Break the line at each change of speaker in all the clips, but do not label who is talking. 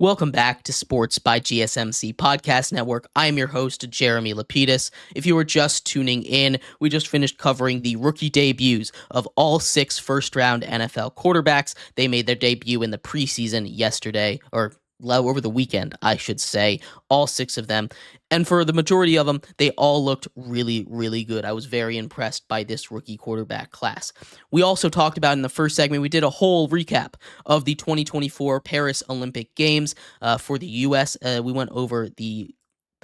Welcome back to Sports by GSMC Podcast Network. I am your host, Jeremy Lapidus. If you are just tuning in, we just finished covering the rookie debuts of all 6 first-round NFL quarterbacks. They made their debut in the preseason yesterday, or over the weekend, I should say, all 6 of them. And for the majority of them, they all looked really, really good. I was very impressed by this rookie quarterback class. We also talked about in the first segment, we did a whole recap of the 2024 Paris Olympic Games for the U.S. We went over the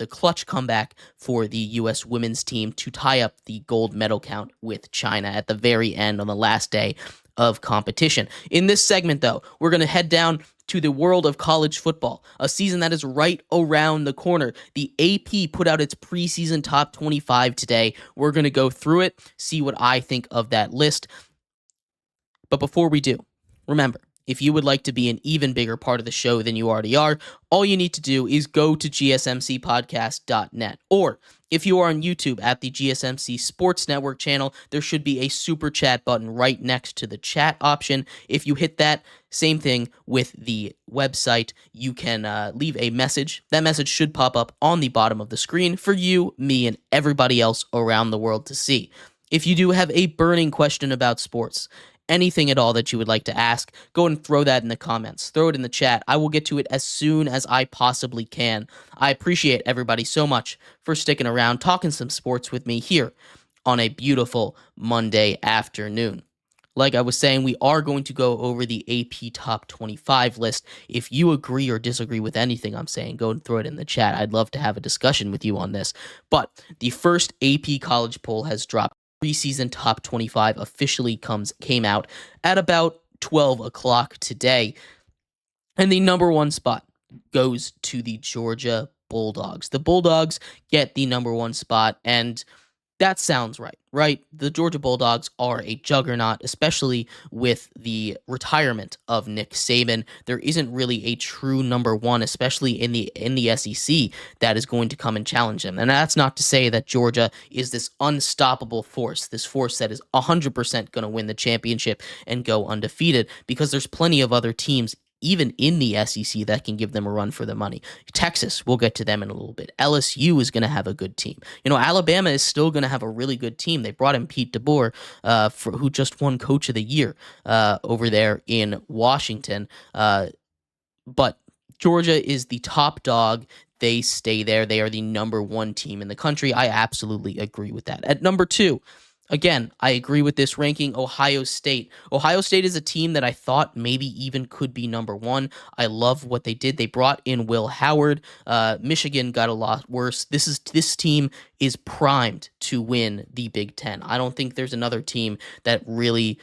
clutch comeback for the U.S. women's team to tie up the gold medal count with China at the very end on the last day of competition. In this segment, though, we're going to head down to the world of college football, a season that is right around the corner. The AP put out its preseason top 25 today. We're going to go through it, see what I think of that list. But before we do, remember, if you would like to be an even bigger part of the show than you already are, all you need to do is go to gsmcpodcast.net. Or if you are on YouTube at the GSMC Sports Network channel, there should be a super chat button right next to the chat option. If you hit that, same thing with the website, you can leave a message. That message should pop up on the bottom of the screen for you, me, and everybody else around the world to see. If you do have a burning question about sports, anything at all that you would like to ask, go and throw that in the comments. Throw it in the chat. I will get to it as soon as I possibly can. I appreciate everybody so much for sticking around, talking some sports with me here on a beautiful Monday afternoon. Like I was saying, we are going to go over the AP Top 25 list. If you agree or disagree with anything I'm saying, go and throw it in the chat. I'd love to have a discussion with you on this. But the first AP college poll has dropped. Preseason top 25 officially came out at about 12 o'clock today. And the number one spot goes to the Georgia Bulldogs. The Bulldogs get the number one spot, and that sounds right? The Georgia Bulldogs are a juggernaut, especially with the retirement of Nick Saban. There isn't really a true number one, especially in the SEC, that is going to come and challenge them. And that's not to say that Georgia is this unstoppable force, this force that is 100% going to win the championship and go undefeated, because there's plenty of other teams even in the SEC that can give them a run for the money. Texas, we'll get to them in a little bit. LSU is going to have a good team. Alabama is still going to have a really good team. They brought in Pete DeBoer, who just won Coach of the Year over there in Washington. But Georgia is the top dog. They stay there. They are the number one team in the country. I absolutely agree with that. At number 2, again, I agree with this ranking, Ohio State. Ohio State is a team that I thought maybe even could be number 1. I love what they did. They brought in Will Howard. Michigan got a lot worse. This team is primed to win the Big Ten. I don't think there's another team that really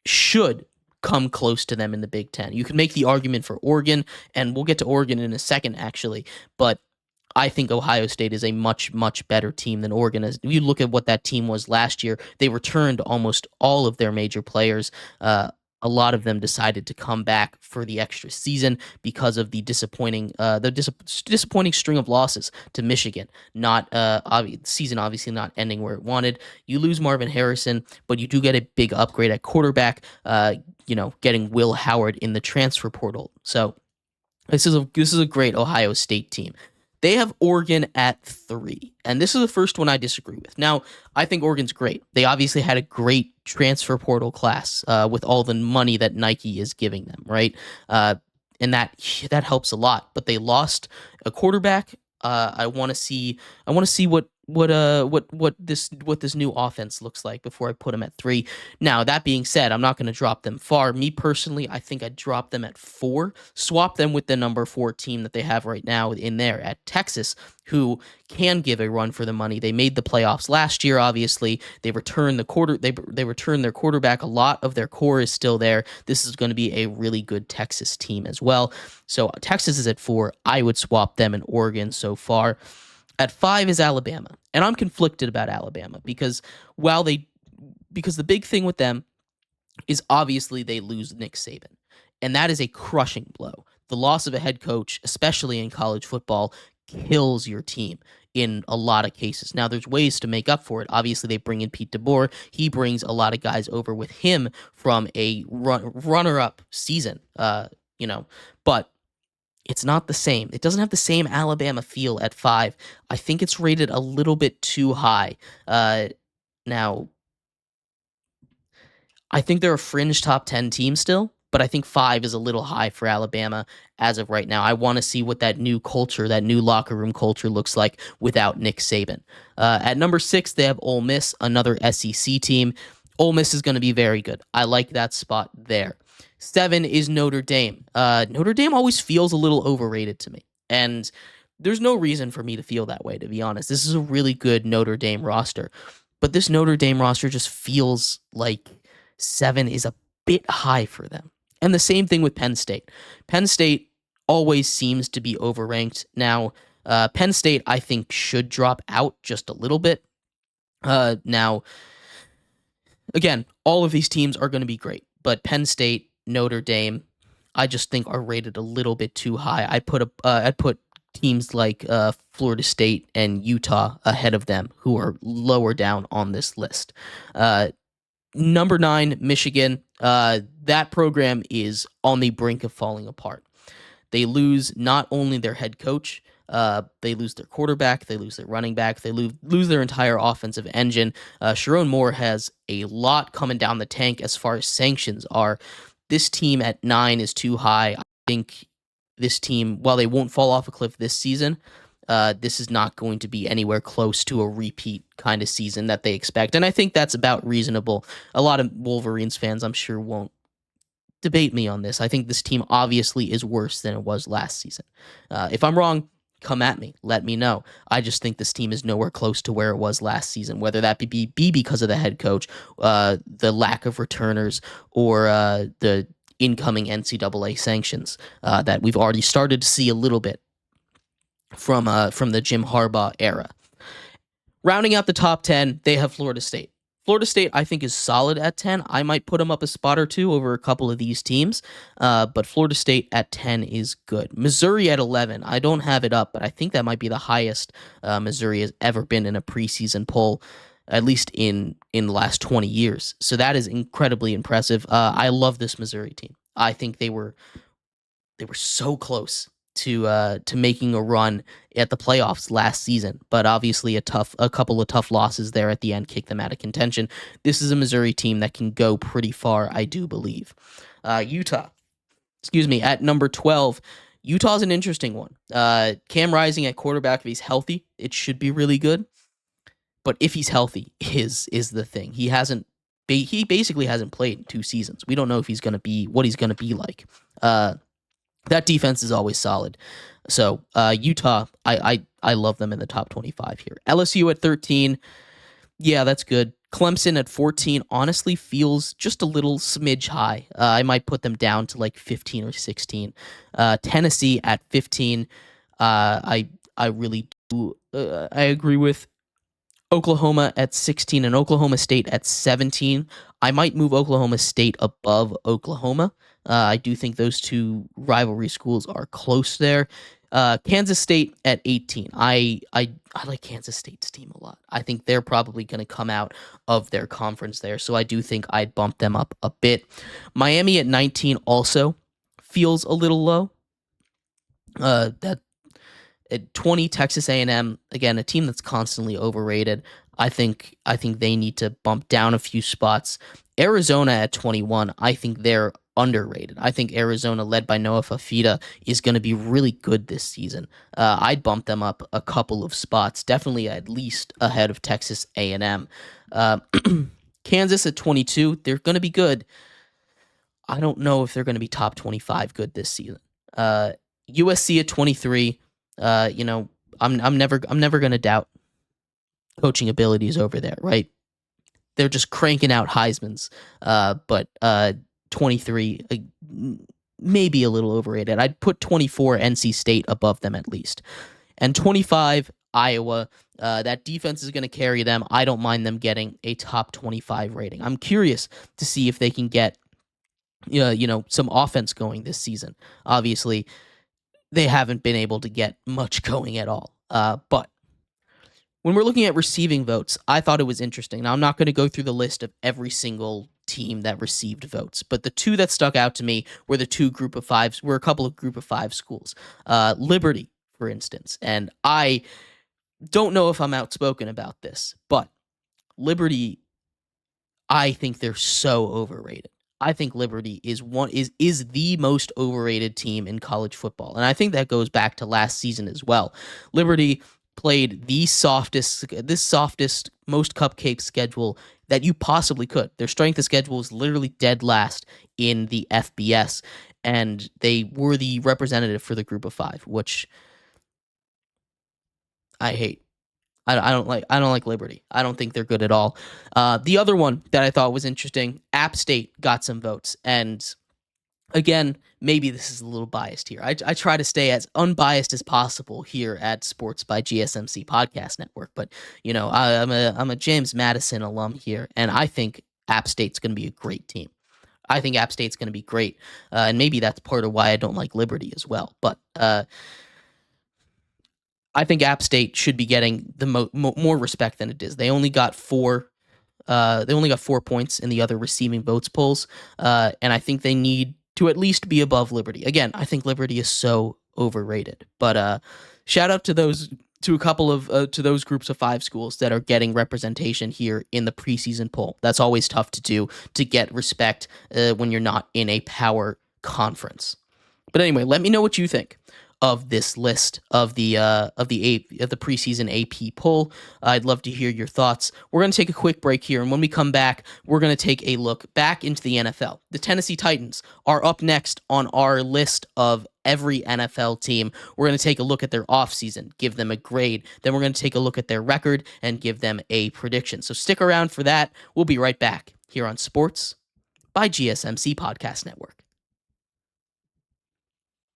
should come close to them in the Big Ten. You can make the argument for Oregon, and we'll get to Oregon in a second, actually, but I think Ohio State is a much, much better team than Oregon is. If you look at what that team was last year, they returned almost all of their major players. A lot of them decided to come back for the extra season because of the disappointing string of losses to Michigan. Season obviously not ending where it wanted. You lose Marvin Harrison, but you do get a big upgrade at quarterback. Getting Will Howard in the transfer portal. So this is a great Ohio State team. They have Oregon at 3, and this is the first one I disagree with. Now, I think Oregon's great. They obviously had a great transfer portal class with all the money that Nike is giving them, right? And that helps a lot. But they lost a quarterback. I want to see what this new offense looks like before I put them at 3. Now, that being said, I'm not going to drop them far. Me personally, I think I'd drop them at 4. Swap them with the number 4 team that they have right now in there at Texas, who can give a run for the money. They made the playoffs last year, obviously. They returned they returned their quarterback. A lot of their core is still there. This is going to be a really good Texas team as well. So Texas is at 4. I would swap them and Oregon so far. At 5 is Alabama, and I'm conflicted about Alabama because the big thing with them is obviously they lose Nick Saban, and that is a crushing blow. The loss of a head coach, especially in college football, kills your team in a lot of cases. Now, there's ways to make up for it. Obviously, they bring in Pete DeBoer. He brings a lot of guys over with him from a runner-up season, but It's not the same. It doesn't have the same Alabama feel at 5. I think it's rated a little bit too high. Now, I think they're a fringe top 10 team still, but I think 5 is a little high for Alabama as of right now. I want to see what that new culture, that new locker room culture looks like without Nick Saban. At number 6, they have Ole Miss, another SEC team. Ole Miss is going to be very good. I like that spot there. 7 is Notre Dame. Notre Dame always feels a little overrated to me, and there's no reason for me to feel that way, to be honest. This is a really good Notre Dame roster, but this Notre Dame roster just feels like 7 is a bit high for them. And the same thing with Penn State. Penn State always seems to be overranked. Now, Penn State, I think, should drop out just a little bit. Now, again, all of these teams are going to be great, but Penn State, Notre Dame, I just think are rated a little bit too high. I'd put teams like Florida State and Utah ahead of them, who are lower down on this list. Number 9, Michigan. That program is on the brink of falling apart. They lose not only their head coach, they lose their quarterback, they lose their running back, they lose their entire offensive engine. Sharon Moore has a lot coming down the tank as far as sanctions are. This team at 9 is too high. I think this team, while they won't fall off a cliff this season, this is not going to be anywhere close to a repeat kind of season that they expect. And I think that's about reasonable. A lot of Wolverines fans, I'm sure, won't debate me on this. I think this team obviously is worse than it was last season. If I'm wrong, come at me. Let me know. I just think this team is nowhere close to where it was last season, whether that be because of the head coach, the lack of returners, or the incoming NCAA sanctions that we've already started to see a little bit from the Jim Harbaugh era. Rounding out the top 10, they have Florida State. Florida State, I think, is solid at 10. I might put them up a spot or two over a couple of these teams, but Florida State at 10 is good. Missouri at 11, I don't have it up, but I think that might be the highest Missouri has ever been in a preseason poll, at least in the last 20 years. So that is incredibly impressive. I love this Missouri team. I think they were so close to making a run at the playoffs last season, but obviously a couple of tough losses there at the end kicked them out of contention. This is a Missouri team that can go pretty far, I do believe. Utah, at number 12. Utah's an interesting one. Cam Rising at quarterback, if he's healthy, it should be really good. But if he's healthy, is the thing. He basically hasn't played in 2 seasons. We don't know if he's going to be what he's going to be like. That defense is always solid. So Utah, I love them in the top 25 here. LSU at 13, yeah, that's good. Clemson at 14 honestly feels just a little smidge high. I might put them down to like 15 or 16. Tennessee at 15, I really do. I agree with. Oklahoma at 16 and Oklahoma State at 17. I might move Oklahoma State above Oklahoma. I do think those two rivalry schools are close there. Kansas State at 18. I like Kansas State's team a lot. I think they're probably going to come out of their conference there, so I do think I'd bump them up a bit. Miami at 19 also feels a little low. That At 20, Texas A&M, again, a team that's constantly overrated. I think they need to bump down a few spots. Arizona at 21, I think they're underrated. I think Arizona, led by Noah Fafita, is going to be really good this season. I'd bump them up a couple of spots, definitely at least ahead of Texas A&M. Kansas at 22, they're going to be good. I don't know if they're going to be top 25 good this season. USC at 23. I'm never going to doubt coaching abilities over there, right? They're just cranking out Heismans, but 23 maybe a little overrated. I'd put 24 NC State above them at least, and 25 Iowa. That defense is going to carry them. I don't mind them getting a top 25 rating. I'm curious to see if they can get some offense going this season. Obviously, they haven't been able to get much going at all. But when we're looking at receiving votes, I thought it was interesting. Now, I'm not going to go through the list of every single team that received votes, but the two that stuck out to me were a couple of group of five schools. Liberty, for instance, and I don't know if I'm outspoken about this, but Liberty, I think they're so overrated. I think Liberty is the most overrated team in college football, and I think that goes back to last season as well. Liberty played this softest, most cupcake schedule that you possibly could. Their strength of schedule is literally dead last in the FBS, and they were the representative for the group of five, which I hate. I don't like. I don't like Liberty. I don't think they're good at all. The other one that I thought was interesting, App State got some votes, and again, maybe this is a little biased here. I try to stay as unbiased as possible here at Sports by GSMC Podcast Network, but I'm a James Madison alum here, and I think App State's going to be a great team. I think App State's going to be great, and maybe that's part of why I don't like Liberty as well. But I think App State should be getting the more respect than it is. They only got four. They only got 4 points in the other receiving votes polls, and I think they need to at least be above Liberty. Again, I think Liberty is so overrated. But shout out to a couple of to those groups of five schools that are getting representation here in the preseason poll. That's always tough to do, to get respect when you're not in a power conference. But anyway, let me know what you think of this list of the preseason AP poll. I'd love to hear your thoughts. We're going to take a quick break here, and when we come back, we're going to take a look back into the NFL. The Tennessee Titans are up next on our list of every NFL team. We're going to take a look at their offseason, give them a grade. Then we're going to take a look at their record and give them a prediction. So stick around for that. We'll be right back here on Sports by GSMC Podcast Network.